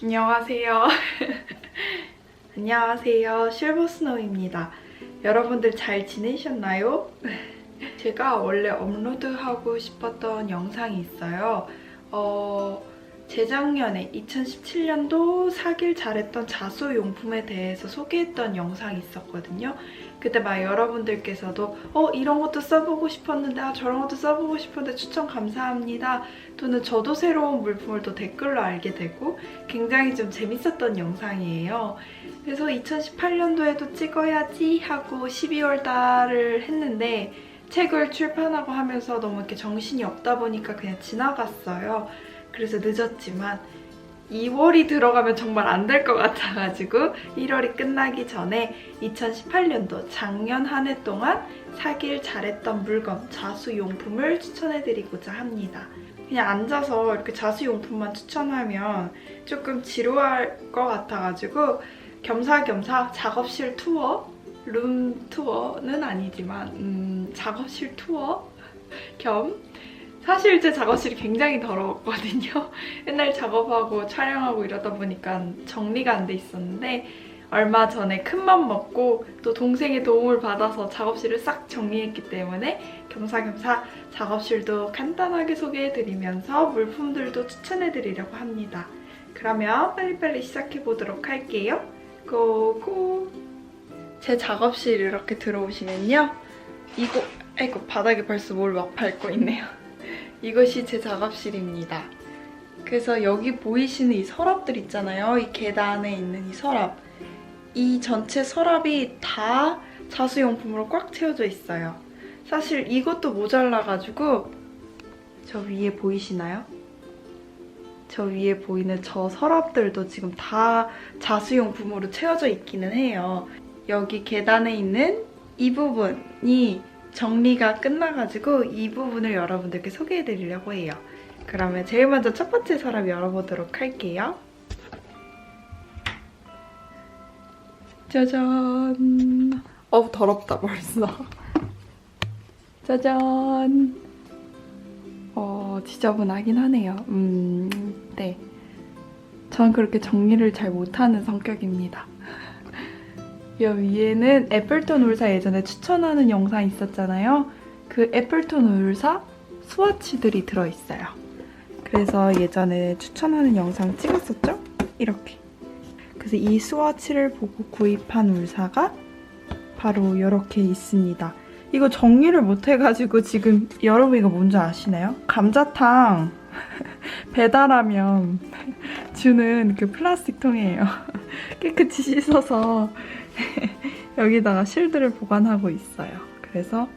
안녕하세요. 안녕하세요. 실버스노우입니다. 여러분들 잘 지내셨나요? 제가 원래 업로드하고 싶었던 영상이 있어요. 재작년에 2017년도 사길 잘했던 자수용품에 대해서 소개했던 영상이 있었거든요. 그때 막 여러분들께서도 이런 것도 써보고 싶었는데 저런 것도 써보고 싶은데 추천 감사합니다. 또는 저도 새로운 물품을 또 댓글로 알게 되고 굉장히 좀 재밌었던 영상이에요. 그래서 2018년도에도 찍어야지 하고 12월 달을 했는데 책을 출판하고 하면서 너무 이렇게 정신이 없다 보니까 그냥 지나갔어요. 그래서 늦었지만 2월이 들어가면 정말 안 될 것 같아가지고 1월이 끝나기 전에 2018년도 작년 한 해 동안 사길 잘했던 물건, 자수용품을 추천해드리고자 합니다. 그냥 앉아서 이렇게 자수용품만 추천하면 조금 지루할 것 같아가지고 겸사겸사 작업실 투어, 룸 투어는 아니지만 작업실 투어 겸 사실 제 작업실이 굉장히 더러웠거든요. 옛날 작업하고 촬영하고 이러다 보니까 정리가 안 돼 있었는데 얼마 전에 큰맘 먹고 또 동생의 도움을 받아서 작업실을 싹 정리했기 때문에 겸사겸사 작업실도 간단하게 소개해드리면서 물품들도 추천해드리려고 합니다. 그러면 빨리빨리 시작해보도록 할게요. 고고! 제 작업실 이렇게 들어오시면요. 아이고 바닥에 벌써 뭘 막 밟고 있네요. 이것이 제 작업실입니다. 그래서 여기 보이시는 이 서랍들 있잖아요. 이 계단에 있는 이 서랍. 이 전체 서랍이 다 자수용품으로 꽉 채워져 있어요. 사실 이것도 모자라가지고 저 위에 보이시나요? 저 위에 보이는 저 서랍들도 지금 다 자수용품으로 채워져 있기는 해요. 여기 계단에 있는 이 부분이 정리가 끝나가지고 이 부분을 여러분들께 소개해드리려고 해요. 그러면 제일 먼저 첫 번째 서랍 열어보도록 할게요. 짜잔! 더럽다 벌써. 짜잔! 지저분하긴 하네요. 네. 전 그렇게 정리를 잘 못하는 성격입니다. 이 위에는 애플톤 울사 예전에 추천하는 영상 있었잖아요. 그 애플톤 울사 스와치들이 들어있어요. 그래서 예전에 추천하는 영상 찍었었죠? 이렇게. 그래서 이 스와치를 보고 구입한 울사가 바로 이렇게 있습니다. 이거 정리를 못해가지고 지금 여러분 이거 뭔지 아시나요? 감자탕 배달하면 주는 그 플라스틱 통이에요. 깨끗이 씻어서 여기다가 실들을 보관하고 있어요. 그래서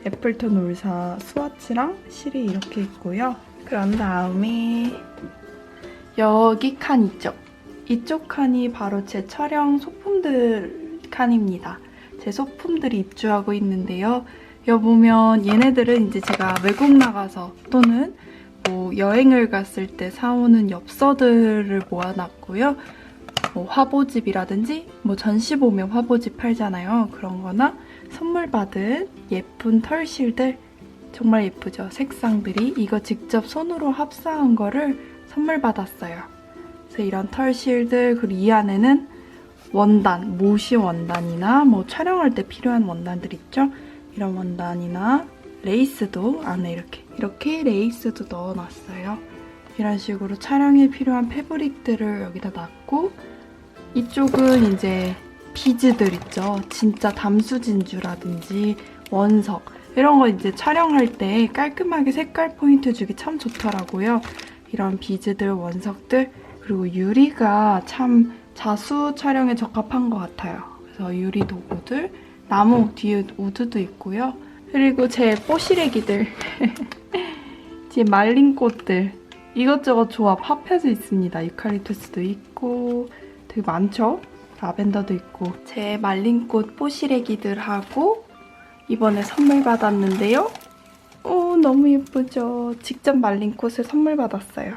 애플톤 울사 스와치랑 실이 이렇게 있고요. 그런 다음에 여기 칸 있죠? 이쪽 칸이 바로 제 촬영 소품들 칸입니다. 제 소품들이 입주하고 있는데요. 여기 보면 얘네들은 이제 제가 외국 나가서 또는 뭐 여행을 갔을 때 사오는 엽서들을 모아놨고요. 뭐 화보집이라든지 뭐 전시 보면 화보집 팔잖아요. 그런 거나 선물 받은 예쁜 털실들 정말 예쁘죠? 색상들이 이거 직접 손으로 합사한 거를 선물 받았어요. 그래서 이런 털실들 그리고 이 안에는 원단, 모시 원단이나 뭐 촬영할 때 필요한 원단들 있죠? 이런 원단이나 레이스도 안에 이렇게 레이스도 넣어놨어요. 이런 식으로 촬영에 필요한 패브릭들을 여기다 놨고 이쪽은 이제 비즈들 있죠. 진짜 담수 진주라든지 원석 이런 거 이제 촬영할 때 깔끔하게 색깔 포인트 주기 참 좋더라고요. 이런 비즈들, 원석들 그리고 유리가 참 자수 촬영에 적합한 것 같아요. 그래서 유리 도구들, 나무 뒤에 우드도 있고요. 그리고 제 뽀시래기들, 제 말린 꽃들 이것저것 조합 합해져 있습니다. 유칼립투스도 있고 되게 많죠? 라벤더도 있고 제 말린 꽃 뽀시래기들하고 이번에 선물 받았는데요. 너무 예쁘죠? 직접 말린 꽃을 선물 받았어요.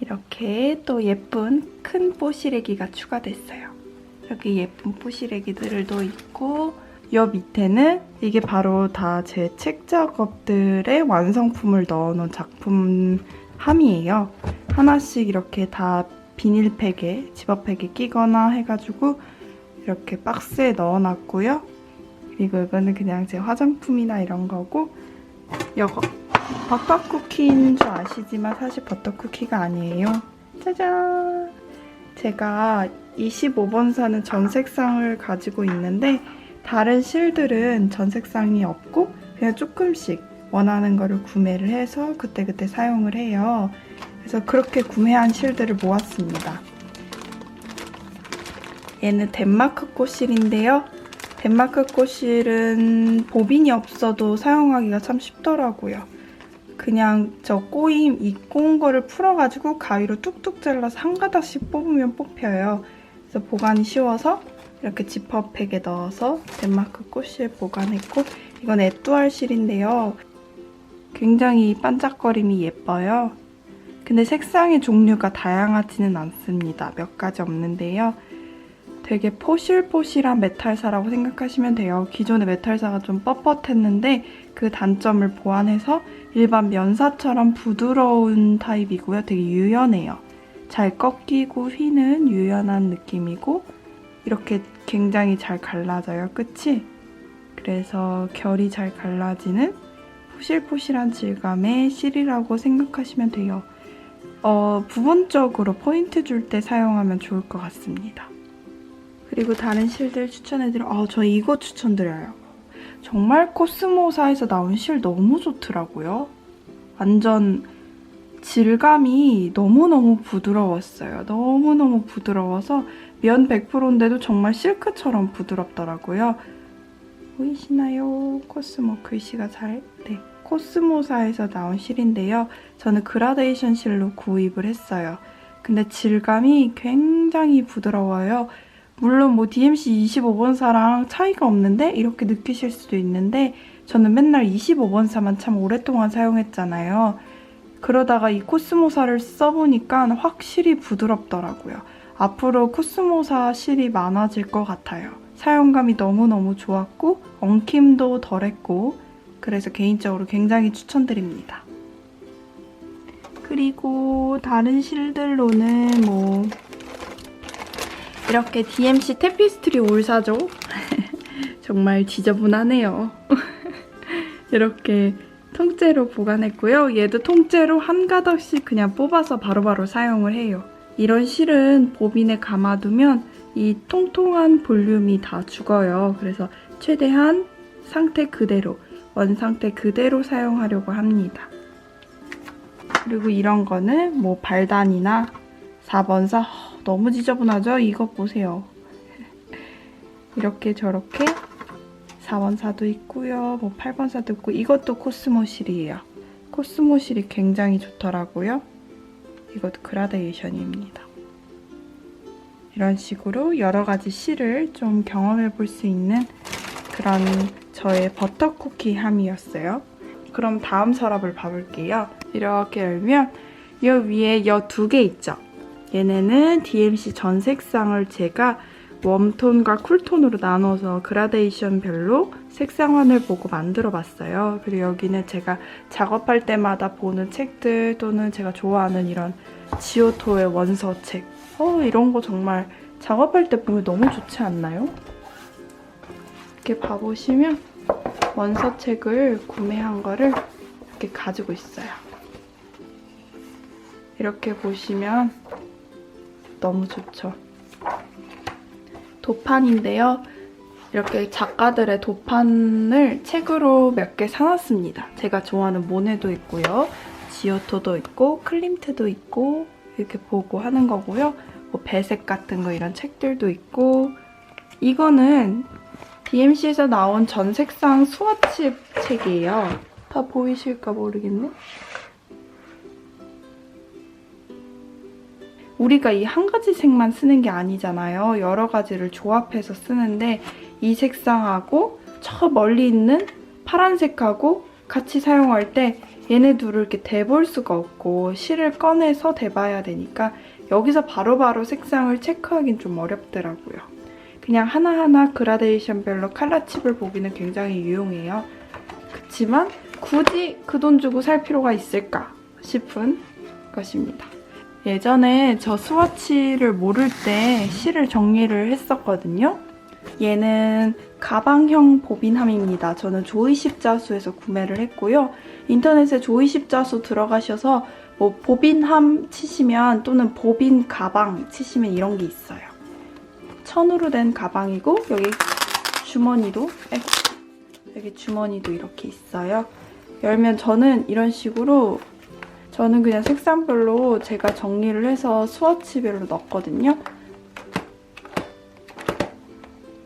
이렇게 또 예쁜 큰 뽀시래기가 추가됐어요. 여기 예쁜 뽀시래기들도 있고 여 밑에는 이게 바로 다 제 책 작업들의 완성품을 넣어놓은 작품 함이에요. 하나씩 이렇게 다 비닐팩에, 지퍼팩에 끼거나 해가지고 이렇게 박스에 넣어놨고요. 그리고 이거는 그냥 제 화장품이나 이런 거고, 이거 버터쿠키인 줄 아시지만 사실 버터쿠키가 아니에요. 짜잔! 제가 25번 사는 전색상을 가지고 있는데 다른 실들은 전색상이 없고 그냥 조금씩 원하는 거를 구매를 해서 그때그때 사용을 해요. 그래서 그렇게 구매한 실들을 모았습니다. 얘는 덴마크 꽃실인데요. 덴마크 꽃실은 보빈이 없어도 사용하기가 참 쉽더라고요. 그냥 저 꼬임 입고 거를 풀어가지고 가위로 뚝뚝 잘라서 한 가닥씩 뽑으면 뽑혀요. 그래서 보관이 쉬워서 이렇게 지퍼백에 넣어서 덴마크 꽃실 보관했고, 이건 에뚜알 실인데요. 굉장히 반짝거림이 예뻐요. 근데 색상의 종류가 다양하지는 않습니다. 몇 가지 없는데요. 되게 포실포실한 메탈사라고 생각하시면 돼요. 기존의 메탈사가 좀 뻣뻣했는데 그 단점을 보완해서 일반 면사처럼 부드러운 타입이고요. 되게 유연해요. 잘 꺾이고 휘는 유연한 느낌이고 이렇게 굉장히 잘 갈라져요. 끝이. 그래서 결이 잘 갈라지는 포실포실한 질감의 실이라고 생각하시면 돼요. 부분적으로 포인트 줄 때 사용하면 좋을 것 같습니다. 그리고 다른 실들 추천해드려. 저 이거 추천드려요. 정말 코스모사에서 나온 실 너무 좋더라고요. 완전 질감이 너무너무 부드러웠어요. 너무너무 부드러워서 면 100%인데도 정말 실크처럼 부드럽더라고요. 보이시나요? 코스모 글씨가 잘... 네, 코스모사에서 나온 실인데요. 저는 그라데이션 실로 구입을 했어요. 근데 질감이 굉장히 부드러워요. 물론 뭐 DMC 25번사랑 차이가 없는데 이렇게 느끼실 수도 있는데 저는 맨날 25번사만 참 오랫동안 사용했잖아요. 그러다가 이 코스모사를 써보니까 확실히 부드럽더라고요. 앞으로 코스모사 실이 많아질 것 같아요. 사용감이 너무너무 좋았고 엉킴도 덜했고 그래서 개인적으로 굉장히 추천드립니다. 그리고 다른 실들로는 뭐 이렇게 DMC 테피스트리 올사죠. 정말 지저분하네요. 이렇게 통째로 보관했고요. 얘도 통째로 한 가닥씩 그냥 뽑아서 바로바로 사용을 해요. 이런 실은 보빈에 감아두면 이 통통한 볼륨이 다 죽어요. 그래서 최대한 상태 그대로, 원상태 그대로 사용하려고 합니다. 그리고 이런 거는 뭐 발단이나 4번사 너무 지저분하죠? 이거 보세요. 이렇게 저렇게 4번사도 있고요. 뭐 8번사도 있고 이것도 코스모 실이에요. 코스모 실이 굉장히 좋더라고요. 이것도 그라데이션입니다. 이런 식으로 여러 가지 실을 좀 경험해 볼 수 있는 그런 저의 버터쿠키 함이었어요. 그럼 다음 서랍을 봐볼게요. 이렇게 열면 이 위에 이 두 개 있죠? 얘네는 DMC 전 색상을 제가 웜톤과 쿨톤으로 나눠서 그라데이션별로 색상환을 보고 만들어봤어요. 그리고 여기는 제가 작업할 때마다 보는 책들 또는 제가 좋아하는 이런 지오토의 원서책. 이런 거 정말 작업할 때 보면 너무 좋지 않나요? 이렇게 봐보시면 원서책을 구매한 거를 이렇게 가지고 있어요. 이렇게 보시면 너무 좋죠. 도판인데요. 이렇게 작가들의 도판을 책으로 몇 개 사놨습니다. 제가 좋아하는 모네도 있고요. 지오토도 있고 클림트도 있고 이렇게 보고 하는 거고요. 뭐 배색 같은 거 이런 책들도 있고 이거는 DMC에서 나온 전색상 스와치 책이에요. 다 보이실까 모르겠네. 우리가 이 한 가지 색만 쓰는 게 아니잖아요. 여러 가지를 조합해서 쓰는데 이 색상하고 저 멀리 있는 파란색하고 같이 사용할 때 얘네 둘을 이렇게 대볼 수가 없고 실을 꺼내서 대봐야 되니까 여기서 바로바로 색상을 체크하긴 좀 어렵더라고요. 그냥 하나하나 그라데이션별로 컬러칩을 보기는 굉장히 유용해요. 그치만 굳이 그 돈 주고 살 필요가 있을까 싶은 것입니다. 예전에 저 스와치를 모를 때 실을 정리를 했었거든요. 얘는 가방형 보빈함입니다. 저는 조이 십자수에서 구매를 했고요. 인터넷에 조이 십자수 들어가셔서 뭐 보빈함 치시면 또는 보빈 가방 치시면 이런 게 있어요. 천으로 된 가방이고 여기 주머니도 이렇게 있어요. 열면 저는 이런 식으로 저는 그냥 색상별로 제가 정리를 해서 스와치별로 넣었거든요.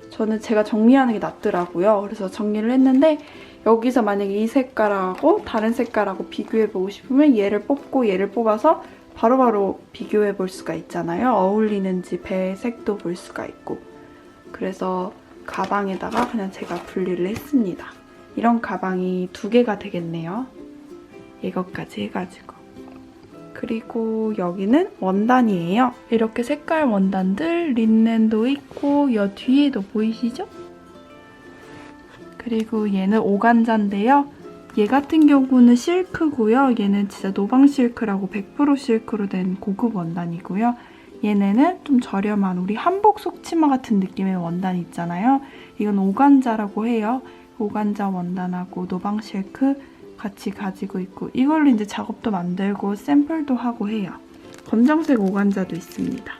저는 제가 정리하는 게 낫더라고요. 그래서 정리를 했는데 여기서 만약에 이 색깔하고 다른 색깔하고 비교해보고 싶으면 얘를 뽑고 얘를 뽑아서 바로바로 비교해볼 수가 있잖아요. 어울리는지 배색도 볼 수가 있고. 그래서 가방에다가 그냥 제가 분리를 했습니다. 이런 가방이 2개가 되겠네요. 이것까지 해가지고. 그리고 여기는 원단이에요. 이렇게 색깔 원단들 린넨도 있고 여 뒤에도 보이시죠? 그리고 얘는 오간자인데요. 얘 같은 경우는 실크고요. 얘는 진짜 노방 실크라고 100% 실크로 된 고급 원단이고요. 얘네는 좀 저렴한 우리 한복 속치마 같은 느낌의 원단 있잖아요. 이건 오간자라고 해요. 오간자 원단하고 노방 실크 같이 가지고 있고 이걸로 이제 작업도 만들고 샘플도 하고 해요. 검정색 오간자도 있습니다.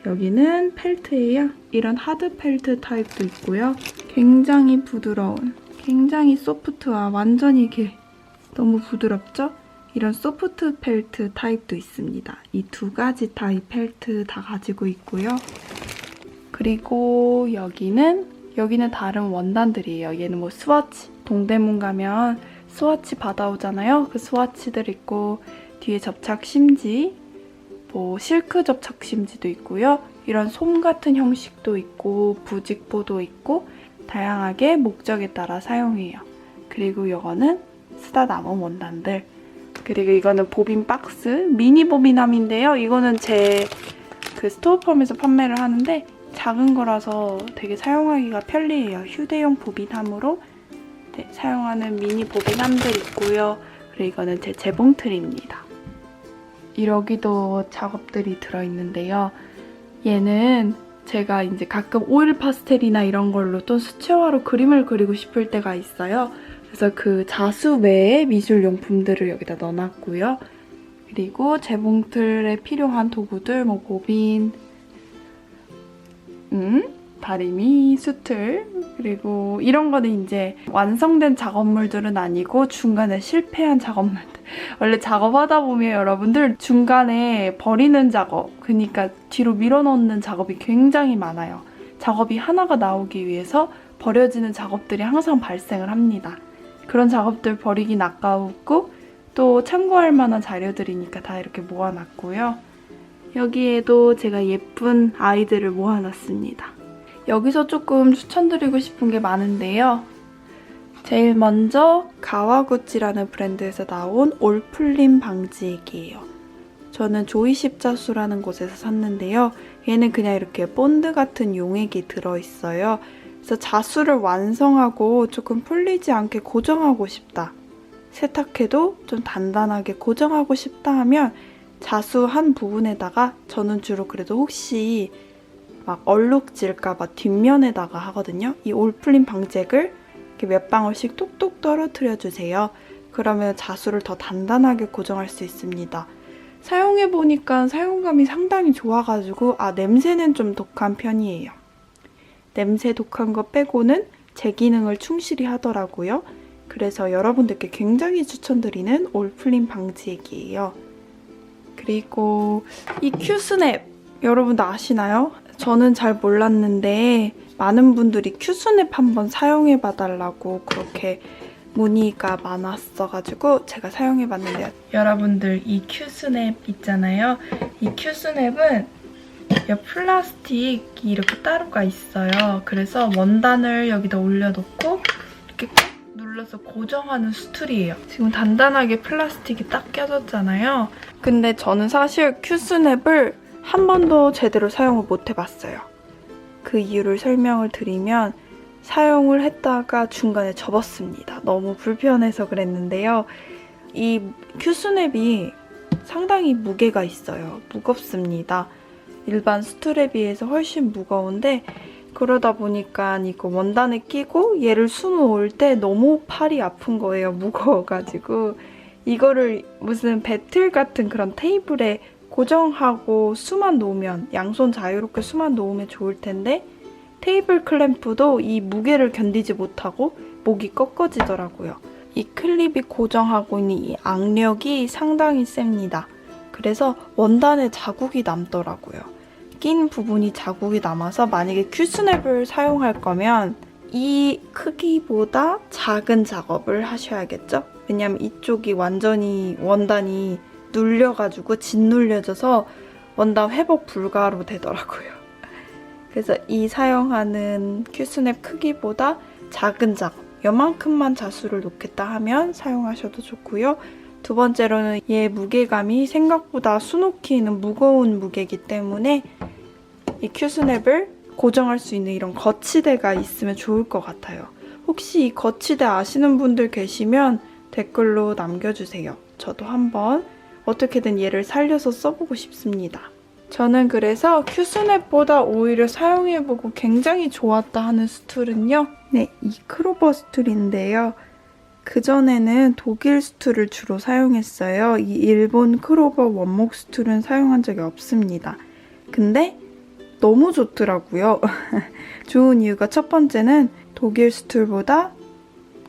여기는 펠트예요. 이런 하드 펠트 타입도 있고요. 굉장히 부드러운, 굉장히 소프트와 완전히 이게 너무 부드럽죠? 이런 소프트 펠트 타입도 있습니다. 이 2가지 타입 펠트 다 가지고 있고요. 그리고 여기는 다른 원단들이에요. 얘는 뭐 스와치, 동대문 가면 스와치 받아오잖아요. 그 스와치들 있고 뒤에 접착 심지, 뭐 실크 접착 심지도 있고요. 이런 솜 같은 형식도 있고 부직포도 있고 다양하게 목적에 따라 사용해요. 그리고 이거는 쓰다 남은 원단들. 그리고 이거는 보빈 박스, 미니 보빈함인데요. 이거는 제 그 스토어펌에서 판매를 하는데 작은 거라서 되게 사용하기가 편리해요. 휴대용 보빈함으로 사용하는 미니 보빈함들 있고요. 그리고 이거는 제 재봉틀입니다. 여기도 작업들이 들어있는데요. 얘는 제가 이제 가끔 오일 파스텔이나 이런 걸로 또 수채화로 그림을 그리고 싶을 때가 있어요. 그래서 그 자수 외의 미술용품들을 여기다 넣어놨고요. 그리고 재봉틀에 필요한 도구들, 뭐 보빈, 다리미, 수틀, 그리고 이런 거는 이제 완성된 작업물들은 아니고 중간에 실패한 작업물들. 원래 작업하다 보면 여러분들 중간에 버리는 작업, 그러니까 뒤로 밀어넣는 작업이 굉장히 많아요. 작업이 하나가 나오기 위해서 버려지는 작업들이 항상 발생을 합니다. 그런 작업들 버리긴 아까웠고 또 참고할 만한 자료들이니까 다 이렇게 모아놨고요. 여기에도 제가 예쁜 아이들을 모아놨습니다. 여기서 조금 추천드리고 싶은 게 많은데요. 제일 먼저 가와구찌라는 브랜드에서 나온 올풀림 방지액이에요. 저는 조이 십자수라는 곳에서 샀는데요. 얘는 그냥 이렇게 본드 같은 용액이 들어있어요. 그래서 자수를 완성하고 조금 풀리지 않게 고정하고 싶다. 세탁해도 좀 단단하게 고정하고 싶다 하면 자수 한 부분에다가 저는 주로 그래도 혹시 막 얼룩질까봐 뒷면에다가 하거든요. 이 올풀림 방지액을 이렇게 몇 방울씩 톡톡 떨어뜨려주세요. 그러면 자수를 더 단단하게 고정할 수 있습니다. 사용해보니까 사용감이 상당히 좋아가지고 냄새는 좀 독한 편이에요. 냄새 독한 거 빼고는 제 기능을 충실히 하더라고요. 그래서 여러분들께 굉장히 추천드리는 올풀림 방지액이에요. 그리고 이 큐스냅 여러분도 아시나요? 저는 잘 몰랐는데 많은 분들이 큐스냅 한번 사용해봐달라고 그렇게 문의가 많았어가지고 제가 사용해봤는데요. 여러분들 이 큐스냅 있잖아요. 이 큐스냅은 플라스틱이 이렇게 따로가 있어요. 그래서 원단을 여기다 올려놓고 이렇게 꾹 눌러서 고정하는 수틀이에요. 지금 단단하게 플라스틱이 딱 껴졌잖아요. 근데 저는 사실 큐스냅을 한 번도 제대로 사용을 못 해봤어요. 그 이유를 설명을 드리면 사용을 했다가 중간에 접었습니다. 너무 불편해서 그랬는데요. 이 큐스냅이 상당히 무게가 있어요. 무겁습니다. 일반 스툴에 비해서 훨씬 무거운데 그러다 보니까 이거 원단에 끼고 얘를 수놓을 때 너무 팔이 아픈 거예요. 무거워가지고 이거를 무슨 배틀 같은 그런 테이블에 고정하고 수만 놓으면 양손 자유롭게 수만 놓으면 좋을 텐데 테이블 클램프도 이 무게를 견디지 못하고 목이 꺾어지더라고요. 이 클립이 고정하고 있는 이 악력이 상당히 셉니다. 그래서 원단에 자국이 남더라고요. 낀 부분이 자국이 남아서 만약에 큐스냅을 사용할 거면 이 크기보다 작은 작업을 하셔야겠죠? 왜냐면 이쪽이 완전히 원단이 눌려가지고 짓눌려져서 원단 회복 불가로 되더라고요. 그래서 이 사용하는 큐스냅 크기보다 작은 작업, 요만큼만 자수를 놓겠다 하면 사용하셔도 좋고요. 두 번째로는 얘 무게감이 생각보다 수놓기에는 무거운 무게이기 때문에 이 큐스냅을 고정할 수 있는 이런 거치대가 있으면 좋을 것 같아요. 혹시 이 거치대 아시는 분들 계시면 댓글로 남겨주세요. 저도 한번 어떻게든 얘를 살려서 써보고 싶습니다. 저는 그래서 큐스냅보다 오히려 사용해보고 굉장히 좋았다 하는 스툴은요. 네, 이 크로버 스툴인데요. 그전에는 독일 스툴을 주로 사용했어요. 이 일본 크로버 원목 스툴은 사용한 적이 없습니다. 근데 너무 좋더라고요. 좋은 이유가 첫 번째는 독일 스툴보다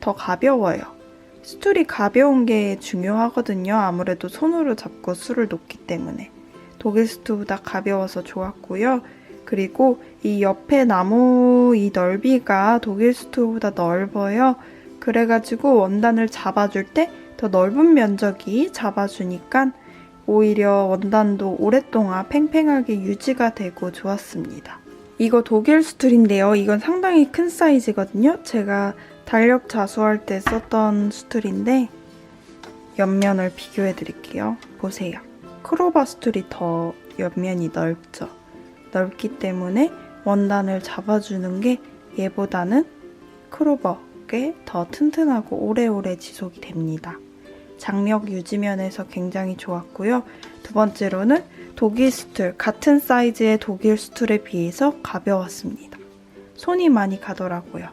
더 가벼워요. 스툴이 가벼운 게 중요하거든요. 아무래도 손으로 잡고 술을 놓기 때문에. 독일 스툴보다 가벼워서 좋았고요. 그리고 이 옆에 나무 이 넓이가 독일 스툴보다 넓어요. 그래가지고 원단을 잡아줄 때 더 넓은 면적이 잡아주니까 오히려 원단도 오랫동안 팽팽하게 유지가 되고 좋았습니다. 이거 독일 스툴인데요. 이건 상당히 큰 사이즈거든요. 제가 달력 자수할 때 썼던 스툴인데 옆면을 비교해 드릴게요. 보세요. 크로바 스툴이 더 옆면이 넓죠. 넓기 때문에 원단을 잡아주는 게 얘보다는 크로버게 더 튼튼하고 오래오래 지속이 됩니다. 장력 유지면에서 굉장히 좋았고요. 두 번째로는 독일 스툴, 같은 사이즈의 독일 스툴에 비해서 가벼웠습니다. 손이 많이 가더라고요.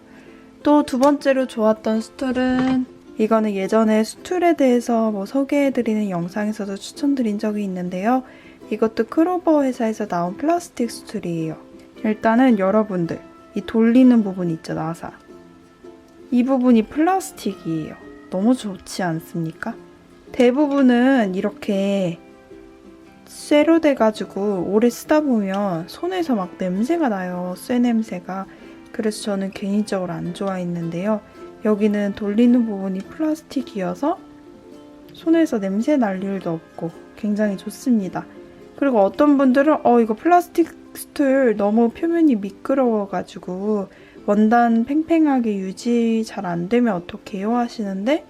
또 두 번째로 좋았던 스툴은 이거는 예전에 스툴에 대해서 소개해드리는 영상에서도 추천드린 적이 있는데요. 이것도 크로버 회사에서 나온 플라스틱 스툴이에요. 일단은 여러분들 이 돌리는 부분 있죠, 나사. 이 부분이 플라스틱이에요. 너무 좋지 않습니까? 대부분은 이렇게 쇠로 돼가지고 오래 쓰다 보면 손에서 막 냄새가 나요. 쇠 냄새가. 그래서 저는 개인적으로 안 좋아했는데요. 여기는 돌리는 부분이 플라스틱이어서 손에서 냄새 날 일도 없고 굉장히 좋습니다. 그리고 어떤 분들은 이거 플라스틱 스툴 너무 표면이 미끄러워가지고 원단 팽팽하게 유지 잘 안 되면 어떡해요 하시는데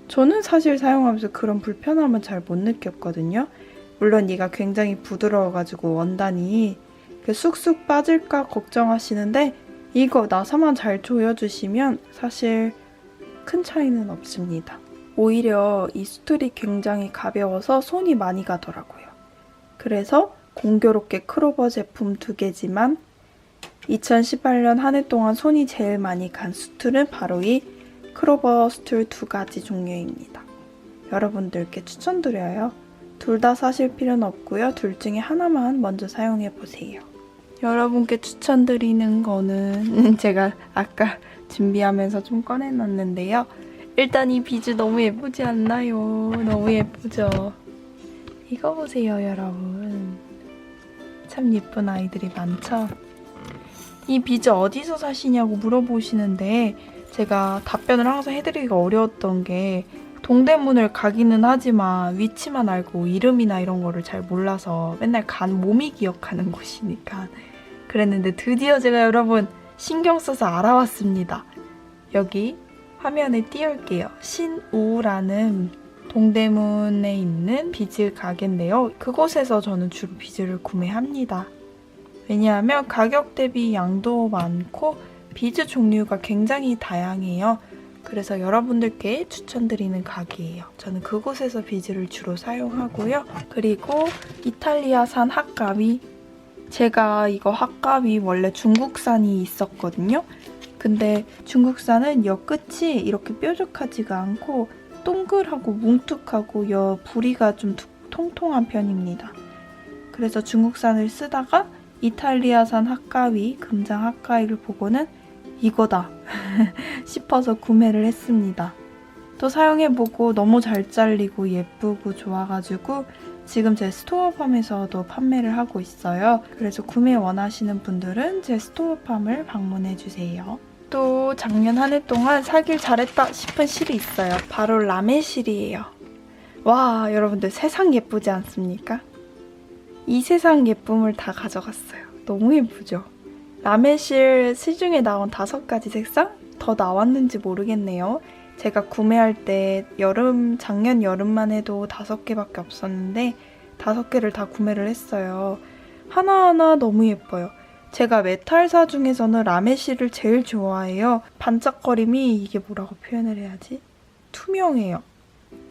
저는 사실 사용하면서 그런 불편함은 잘 못 느꼈거든요. 물론 얘가 굉장히 부드러워가지고 원단이 쑥쑥 빠질까 걱정하시는데 이거 나사만 잘 조여주시면 사실 큰 차이는 없습니다. 오히려 이 스툴이 굉장히 가벼워서 손이 많이 가더라고요. 그래서 공교롭게 크로버 제품 2개지만 2018년 한 해 동안 손이 제일 많이 간 스툴은 바로 이 크로버 스툴 2가지 종류입니다. 여러분들께 추천드려요. 둘 다 사실 필요는 없고요. 둘 중에 하나만 먼저 사용해보세요. 여러분께 추천드리는 거는 제가 아까 준비하면서 좀 꺼내놨는데요. 일단 이 비즈 너무 예쁘지 않나요? 너무 예쁘죠? 이거 보세요, 여러분. 참 예쁜 아이들이 많죠? 이 비즈 어디서 사시냐고 물어보시는데 제가 답변을 항상 해드리기가 어려웠던 게 동대문을 가기는 하지만 위치만 알고 이름이나 이런 거를 잘 몰라서 맨날 간 몸이 기억하는 곳이니까 그랬는데 드디어 제가 여러분 신경 써서 알아왔습니다. 여기 화면에 띄울게요. 신우라는 동대문에 있는 비즈 가게인데요. 그곳에서 저는 주로 비즈를 구매합니다. 왜냐하면 가격 대비 양도 많고 비즈 종류가 굉장히 다양해요. 그래서 여러분들께 추천드리는 가게예요. 저는 그곳에서 비즈를 주로 사용하고요. 그리고 이탈리아산 핫가위. 제가 이거 핫가위 원래 중국산이 있었거든요. 근데 중국산은 여 끝이 이렇게 뾰족하지가 않고 동글하고 뭉툭하고 여 부리가 좀 통통한 편입니다. 그래서 중국산을 쓰다가 이탈리아산 핫가위, 금장 핫가위를 보고는 이거다 싶어서 구매를 했습니다. 또 사용해보고 너무 잘 잘리고 예쁘고 좋아가지고 지금 제 스토어팜에서도 판매를 하고 있어요. 그래서 구매 원하시는 분들은 제 스토어팜을 방문해주세요. 또 작년 한 해 동안 사길 잘했다 싶은 실이 있어요. 바로 라메 실이에요. 와, 여러분들 세상 예쁘지 않습니까? 이 세상 예쁨을 다 가져갔어요. 너무 예쁘죠? 라메실 시중에 나온 5가지 색상? 더 나왔는지 모르겠네요. 제가 구매할 때 작년 여름만 해도 5개밖에 없었는데 5개를 다 구매를 했어요. 하나하나 너무 예뻐요. 제가 메탈사 중에서는 라메실을 제일 좋아해요. 반짝거림이 이게 뭐라고 표현을 해야지? 투명해요.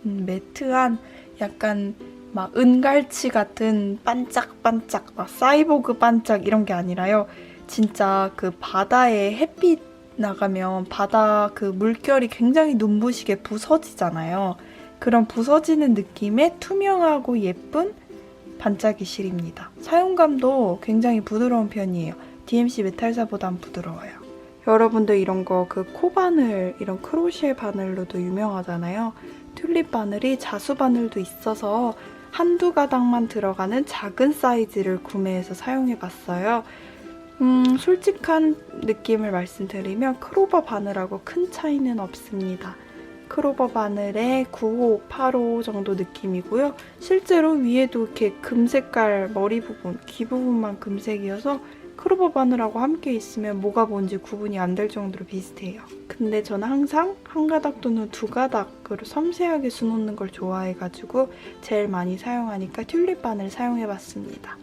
매트한 약간 막 은갈치 같은 반짝반짝 막 사이보그 반짝 이런 게 아니라요. 진짜 그 바다에 햇빛 나가면 바다 그 물결이 굉장히 눈부시게 부서지잖아요. 그런 부서지는 느낌의 투명하고 예쁜 반짝이 실입니다. 사용감도 굉장히 부드러운 편이에요. DMC 메탈사보단 부드러워요. 여러분들 이런 거 그 코바늘, 이런 크로셰 바늘로도 유명하잖아요. 튤립 바늘이 자수 바늘도 있어서 한두 가닥만 들어가는 작은 사이즈를 구매해서 사용해봤어요. 솔직한 느낌을 말씀드리면 크로버 바늘하고 큰 차이는 없습니다. 크로버 바늘의 9호, 8호 정도 느낌이고요. 실제로 위에도 이렇게 금색깔 머리 부분, 귀 부분만 금색이어서 크로버 바늘하고 함께 있으면 뭐가 뭔지 구분이 안 될 정도로 비슷해요. 근데 저는 항상 한 가닥 또는 2가닥으로 섬세하게 수놓는 걸 좋아해가지고 제일 많이 사용하니까 튤립 바늘 사용해봤습니다.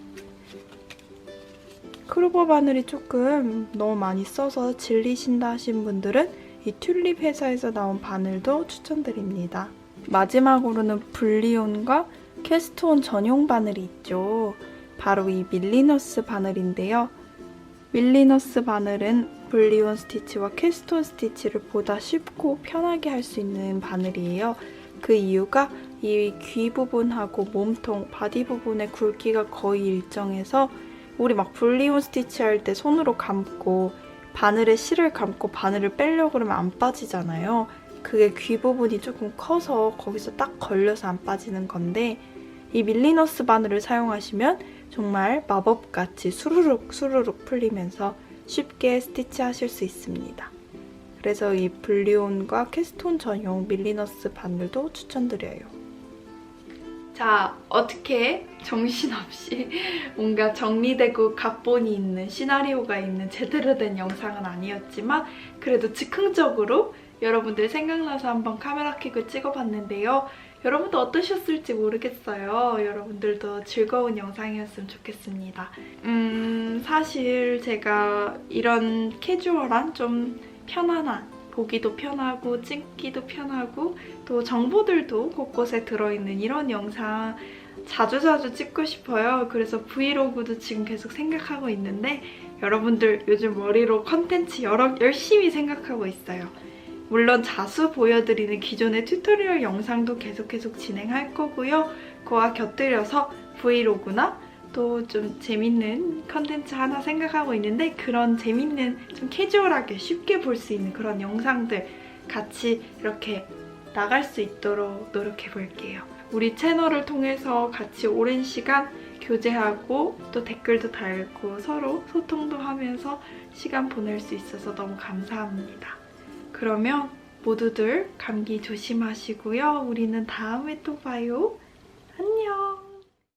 크로버 바늘이 조금 너무 많이 써서 질리신다 하신 분들은 이 튤립 회사에서 나온 바늘도 추천드립니다. 마지막으로는 블리온과 캐스톤 전용 바늘이 있죠. 바로 이 밀리너스 바늘인데요. 밀리너스 바늘은 블리온 스티치와 캐스톤 스티치를 보다 쉽고 편하게 할 수 있는 바늘이에요. 그 이유가 이 귀 부분하고 몸통, 바디 부분의 굵기가 거의 일정해서 우리 막 블리온 스티치 할 때 손으로 감고 바늘에 실을 감고 바늘을 빼려고 그러면 안 빠지잖아요. 그게 귀 부분이 조금 커서 거기서 딱 걸려서 안 빠지는 건데 이 밀리너스 바늘을 사용하시면 정말 마법같이 수루룩 수루룩 풀리면서 쉽게 스티치 하실 수 있습니다. 그래서 이 블리온과 캐스톤 전용 밀리너스 바늘도 추천드려요. 자, 어떻게 정신없이 뭔가 정리되고 각본이 있는 시나리오가 있는 제대로 된 영상은 아니었지만 그래도 즉흥적으로 여러분들 생각나서 한번 카메라 킥을 찍어봤는데요. 여러분도 어떠셨을지 모르겠어요. 여러분들도 즐거운 영상이었으면 좋겠습니다. 사실 제가 이런 캐주얼한 좀 편안한 보기도 편하고 찍기도 편하고 또 정보들도 곳곳에 들어있는 이런 영상 자주자주 찍고 싶어요. 그래서 브이로그도 지금 계속 생각하고 있는데 여러분들 요즘 머리로 컨텐츠 열심히 생각하고 있어요. 물론 자수 보여드리는 기존의 튜토리얼 영상도 계속 진행할 거고요. 그와 곁들여서 브이로그나 또 좀 재밌는 컨텐츠 하나 생각하고 있는데 그런 재밌는 좀 캐주얼하게 쉽게 볼 수 있는 그런 영상들 같이 이렇게 나갈 수 있도록 노력해 볼게요. 우리 채널을 통해서 같이 오랜 시간 교제하고 또 댓글도 달고 서로 소통도 하면서 시간 보낼 수 있어서 너무 감사합니다. 그러면 모두들 감기 조심하시고요. 우리는 다음에 또 봐요.